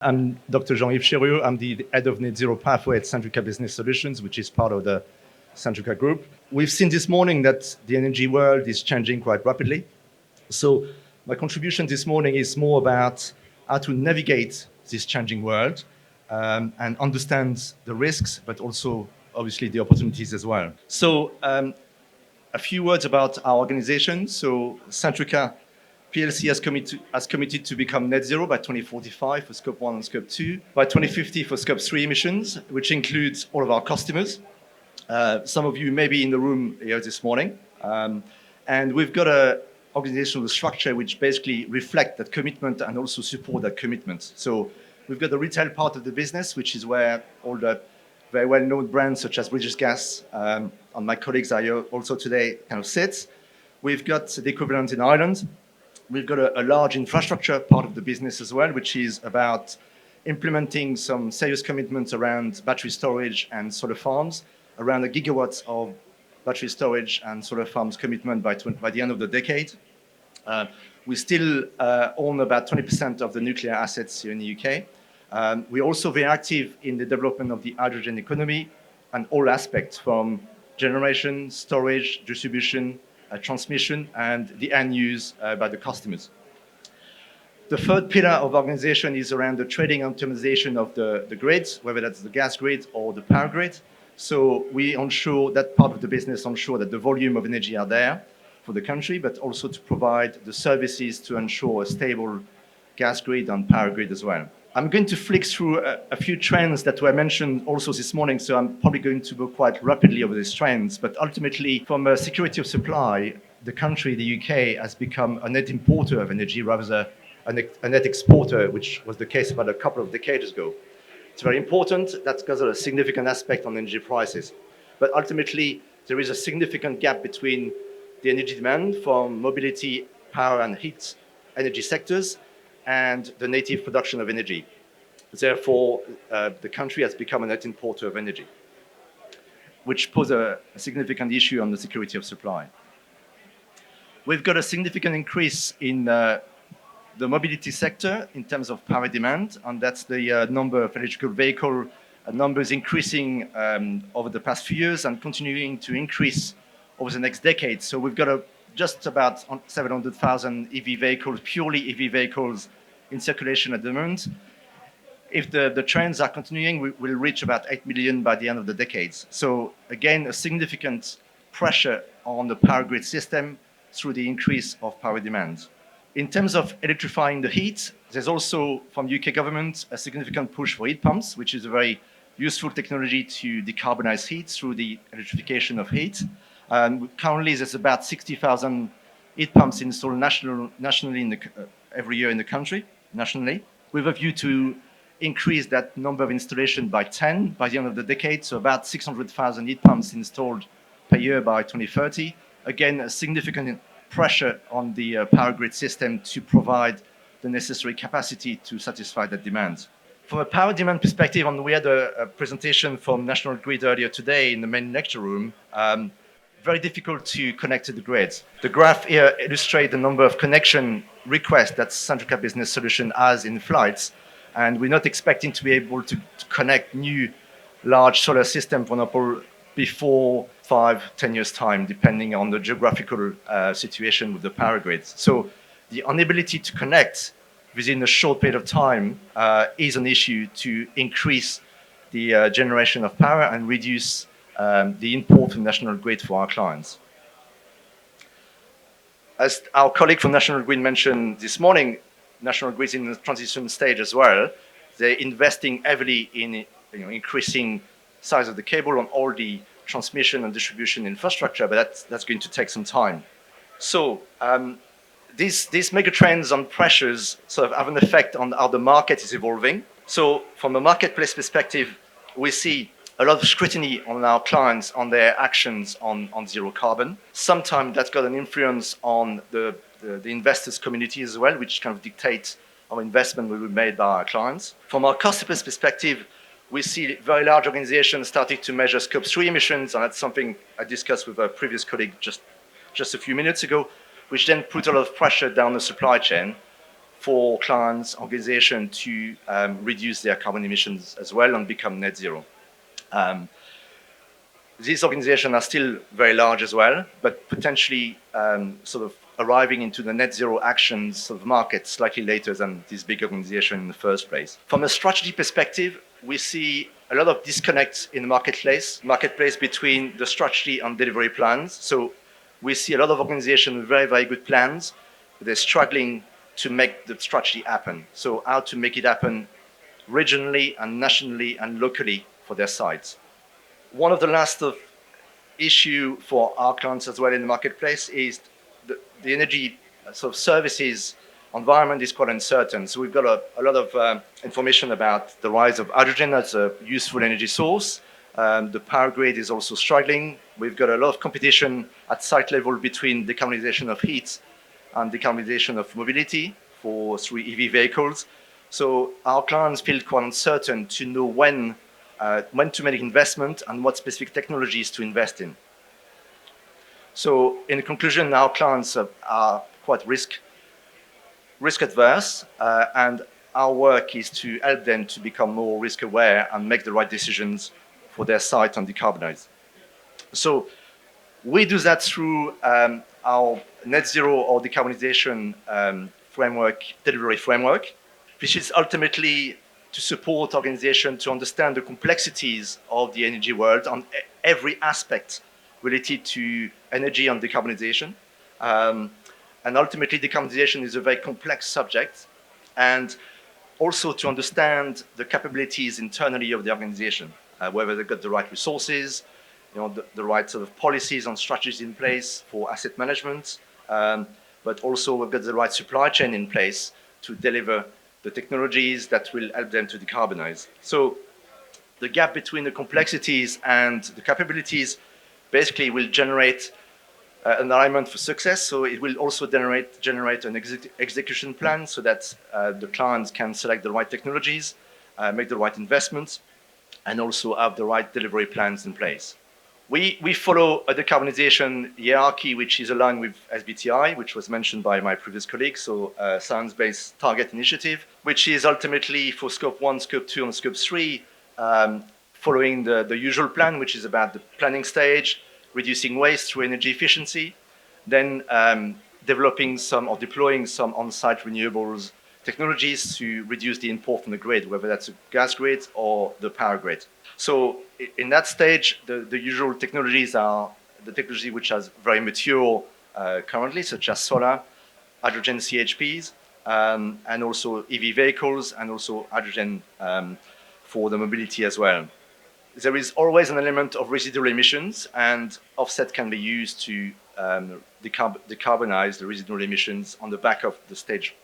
I'm Dr. Jean-Yves Cherruault. I'm the head of Net Zero Pathway at Centrica Business Solutions, which is part of the Centrica Group. We've seen this morning that the energy world is changing quite rapidly. So my contribution this morning is more about how to navigate this changing world and understand the risks, but also obviously the opportunities as well. So a few words about our organization. So Centrica PLC has committed to become net zero by 2045 for Scope 1 and Scope 2, by 2050 for Scope 3 emissions, which includes all of our customers. Some of you may be in the room here this morning. And we've got an organizational structure which basically reflects that commitment and also support that commitment. So we've got the retail part of the business, which is where all the very well-known brands such as British Gas, and my colleagues are here also today, kind of sits. We've got the equivalent in Ireland. We've got a large infrastructure part of the business as well, which is about implementing some serious commitments around battery storage and solar farms, around a gigawatts of battery storage and solar farms commitment by the end of the decade. We still own about 20% of the nuclear assets here in the UK. We're also very active in the development of the hydrogen economy and all aspects from generation, storage, distribution, transmission, and the end use by the customers. The third pillar of organization is around the trading and optimization of the grids, whether that's the gas grid or the power grid. So we ensure that part of the business ensure that the volume of energy are there for the country, but also to provide the services to ensure a stable gas grid and power grid as well. I'm going to flick through a few trends that were mentioned also this morning, so I'm probably going to go quite rapidly over these trends. But ultimately, from a security of supply, the country, the UK, has become a net importer of energy rather than a net exporter, which was the case about a couple of decades ago. It's very important. That's because of a significant aspect on energy prices. But ultimately, there is a significant gap between the energy demand from mobility, power, and heat energy sectors and the native production of energy. Therefore, the country has become a net importer of energy, which poses a significant issue on the security of supply. We've got a significant increase in the mobility sector in terms of power demand, and that's the number of electrical vehicle numbers increasing over the past few years and continuing to increase over the next decade. So we've got just about 700,000 EV vehicles, purely EV vehicles in circulation at the moment. If the trends are continuing, we'll reach about 8 million by the end of the decade. So again, a significant pressure on the power grid system through the increase of power demand. In terms of electrifying the heat, there's also from UK government a significant push for heat pumps, which is a very useful technology to decarbonize heat through the electrification of heat. Currently, there's about 60,000 heat pumps installed nationally every year in the country, nationally, with a view to increase that number of installation by 10 by the end of the decade, so about 600,000 heat pumps installed per year by 2030. Again, a significant pressure on the power grid system to provide the necessary capacity to satisfy that demand. From a power demand perspective, we had a presentation from National Grid earlier today in the main lecture room. Very difficult to connect to the grid. The graph here illustrates the number of connection requests that Centrica Business Solution has in flights, and we're not expecting to be able to connect new large solar systems, for example, before 5-10 years' time, depending on the geographical situation with the power grid. So the inability to connect within a short period of time is an issue to increase the generation of power and reduce the import from National Grid for our clients. As our colleague from National Grid mentioned this morning, National Grid is in the transition stage as well. They're investing heavily in increasing size of the cable on all the transmission and distribution infrastructure, but that's going to take some time. So these megatrends and pressures sort of have an effect on how the market is evolving. So from a marketplace perspective, we see a lot of scrutiny on our clients on their actions on zero carbon. Sometimes that's got an influence on the investors community as well, which kind of dictates our investment will be made by our clients. From our customers' perspective, we see very large organizations starting to measure Scope 3 emissions, and that's something I discussed with a previous colleague just a few minutes ago, which then put a lot of pressure down the supply chain for clients, organizations to reduce their carbon emissions as well and become net zero. These organizations are still very large as well, but potentially sort of arriving into the net zero actions of the market slightly later than this big organization in the first place. From a strategy perspective, we see a lot of disconnects in the marketplace between the strategy and delivery plans. So we see a lot of organizations with very, very good plans, but they're struggling to make the strategy happen. So how to make it happen regionally and nationally and locally for their sites. One of the last issue for our clients as well in the marketplace is the energy sort of services environment is quite uncertain. So we've got a lot of information about the rise of hydrogen as a useful energy source. The power grid is also struggling. We've got a lot of competition at site level between decarbonization of heat and decarbonization of mobility through EV vehicles. So our clients feel quite uncertain to know when to make investment and what specific technologies to invest in. So in conclusion, our clients are quite risk adverse, and our work is to help them to become more risk aware and make the right decisions for their site and decarbonize. So we do that through our net zero or decarbonization delivery framework, which is ultimately to support organizations to understand the complexities of the energy world on every aspect related to energy and decarbonization. And ultimately, decarbonization is a very complex subject, and also to understand the capabilities internally of the organization, whether they've got the right resources, the right sort of policies and strategies in place for asset management, but also we've got the right supply chain in place to deliver the technologies that will help them to decarbonize. So the gap between the complexities and the capabilities basically will generate an alignment for success. So it will also generate an execution plan so that the clients can select the right technologies, make the right investments, and also have the right delivery plans in place. We follow a decarbonization hierarchy which is aligned with SBTI, which was mentioned by my previous colleague, so Science-Based Target Initiative, which is ultimately for Scope 1, Scope 2, and Scope 3, following the usual plan, which is about the planning stage, reducing waste through energy efficiency, then developing some or deploying some on-site renewables technologies to reduce the import from the grid, whether that's a gas grid or the power grid. So in that stage, the usual technologies are the technology which is very mature currently, such as solar, hydrogen CHPs, and also EV vehicles, and also hydrogen for the mobility as well. There is always an element of residual emissions, and offset can be used to decarbonize the residual emissions on the back of the stage,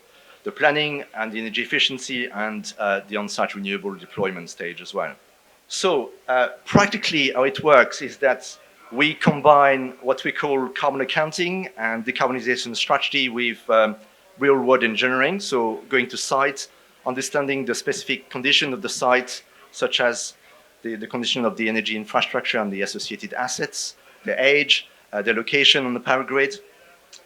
the planning and the energy efficiency and the on-site renewable deployment stage as well. So practically how it works is that we combine what we call carbon accounting and decarbonization strategy with real-world engineering. So going to site, understanding the specific condition of the site, such as the condition of the energy infrastructure and the associated assets, the age, the location on the power grid,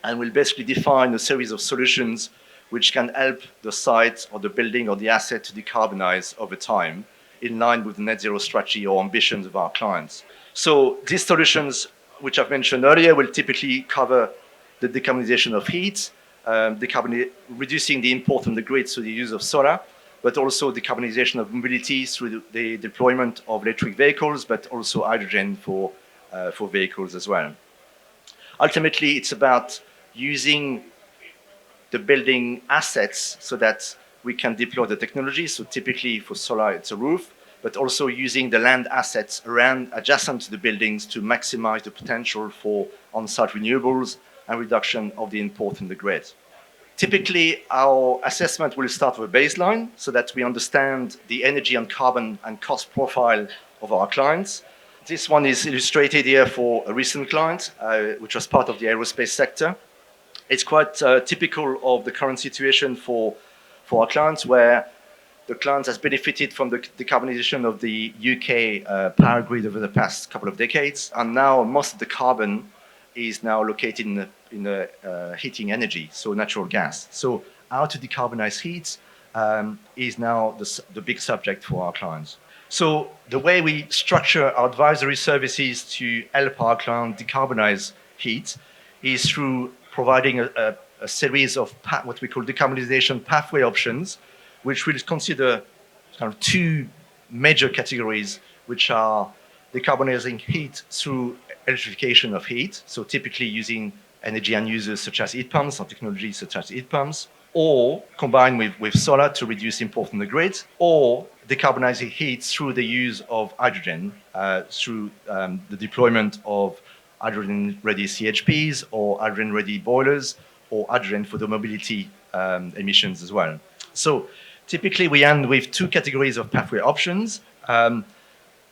and we'll basically define a series of solutions which can help the site or the building or the asset to decarbonize over time in line with the net zero strategy or ambitions of our clients. So these solutions, which I've mentioned earlier, will typically cover the decarbonization of heat, reducing the import from the grid through the use of solar, but also decarbonization of mobility through the deployment of electric vehicles, but also hydrogen for vehicles as well. Ultimately, it's about using the building assets so that we can deploy the technology. So typically for solar, it's a roof, but also using the land assets adjacent to the buildings to maximize the potential for on-site renewables and reduction of the import in the grid. Typically, our assessment will start with a baseline so that we understand the energy and carbon and cost profile of our clients. This one is illustrated here for a recent client, which was part of the aerospace sector. It's quite typical of the current situation for our clients, where the client has benefited from the decarbonization of the UK power grid over the past couple of decades, and now most of the carbon is now located in the heating energy, so natural gas. So how to decarbonize heat is now the big subject for our clients. So the way we structure our advisory services to help our clients decarbonize heat is through providing a series of what we call decarbonization pathway options, which will consider kind of two major categories, which are decarbonizing heat through electrification of heat, so typically using energy end users such as heat pumps or technologies such as heat pumps, or combined with solar to reduce import from the grid, or decarbonizing heat through the use of hydrogen, through the deployment of hydrogen-ready CHPs or hydrogen-ready boilers, or hydrogen for the mobility emissions as well. So typically we end with two categories of pathway options.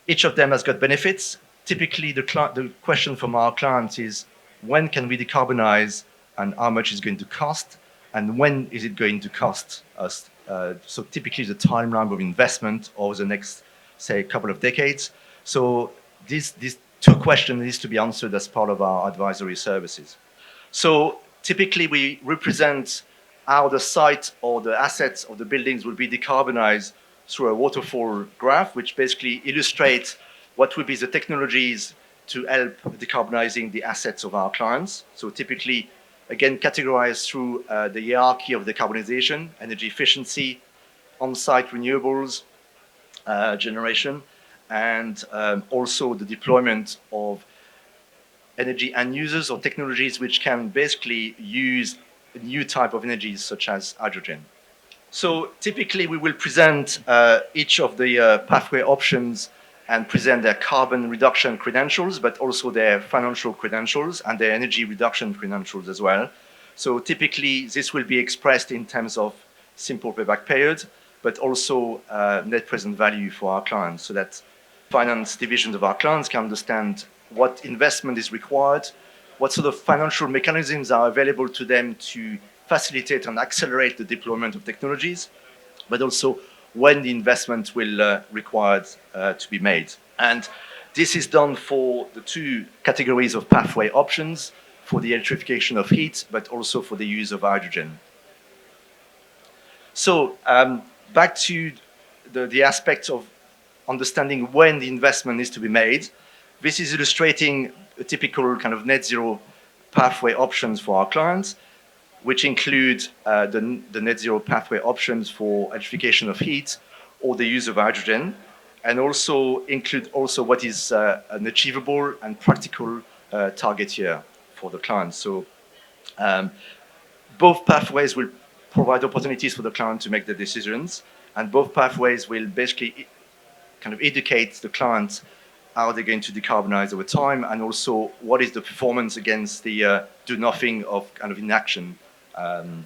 Each of them has got benefits. Typically the question from our clients is, when can we decarbonize and how much is it going to cost? And when is it going to cost us? So typically the timeline of investment over the next, say, couple of decades. So these two questions needs to be answered as part of our advisory services. So typically we represent how the site or the assets of the buildings will be decarbonized through a waterfall graph, which basically illustrates what would be the technologies to help decarbonizing the assets of our clients. So typically, again, categorized through the hierarchy of decarbonization, energy efficiency, on-site renewables generation, and also the deployment of energy end users or technologies which can basically use a new type of energies such as hydrogen. So typically we will present each of the pathway options and present their carbon reduction credentials, but also their financial credentials and their energy reduction credentials as well. So typically this will be expressed in terms of simple payback period, but also net present value for our clients, so that finance divisions of our clients can understand what investment is required, what sort of financial mechanisms are available to them to facilitate and accelerate the deployment of technologies, but also when the investment will required to be made. And this is done for the two categories of pathway options, for the electrification of heat, but also for the use of hydrogen. So back to the aspect of understanding when the investment needs to be made. This is illustrating a typical kind of net zero pathway options for our clients, which include the net zero pathway options for electrification of heat or the use of hydrogen, and also include also what is an achievable and practical target year for the client. So both pathways will provide opportunities for the client to make the decisions, and both pathways will basically kind of educate the client how they're going to decarbonize over time, and also what is the performance against the do nothing of kind of inaction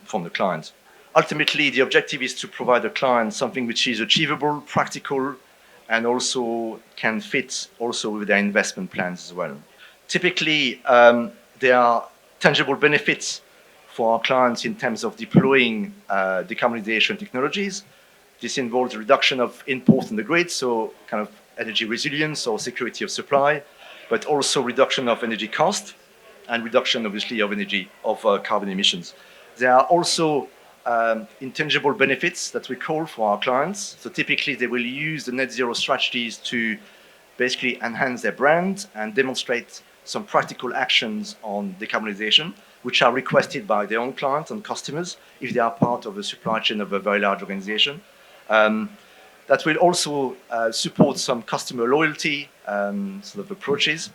from the client. Ultimately, the objective is to provide the client something which is achievable, practical, and also can fit also with their investment plans as well. Typically, there are tangible benefits for our clients in terms of deploying decarbonization technologies. This involves reduction of import in the grid, so kind of energy resilience or security of supply, but also reduction of energy cost and reduction, obviously, of energy of carbon emissions. There are also intangible benefits that we call for our clients. So typically, they will use the net zero strategies to basically enhance their brand and demonstrate some practical actions on decarbonization, which are requested by their own clients and customers if they are part of the supply chain of a very large organization. That will also support some customer loyalty sort of approaches,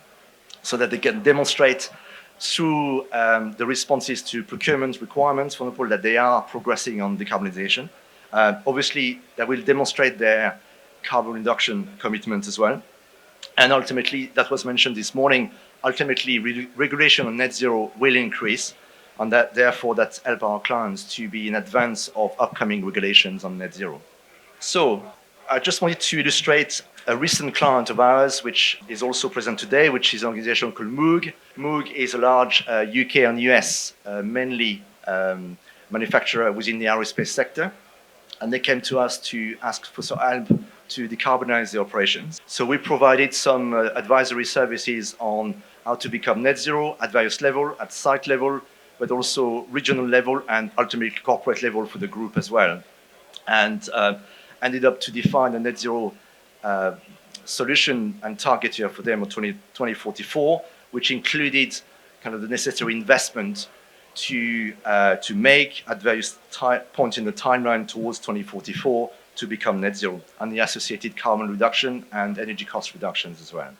so that they can demonstrate through the responses to procurement requirements, for example, that they are progressing on decarbonization. Obviously, that will demonstrate their carbon reduction commitment as well. And ultimately, that was mentioned this morning, ultimately regulation on net zero will increase, and that therefore that help our clients to be in advance of upcoming regulations on net zero. So I just wanted to illustrate a recent client of ours, which is also present today, which is an organization called Moog. Moog is a large UK and US mainly manufacturer within the aerospace sector. And they came to us to ask for some help to decarbonize the operations. So we provided some advisory services on how to become net zero at various levels, at site level, but also regional level and ultimately corporate level for the group as well. And ended up to define a net zero solution and target year for them of 2044, which included kind of the necessary investment to make at various points in the timeline towards 2044 to become net zero, and the associated carbon reduction and energy cost reductions as well.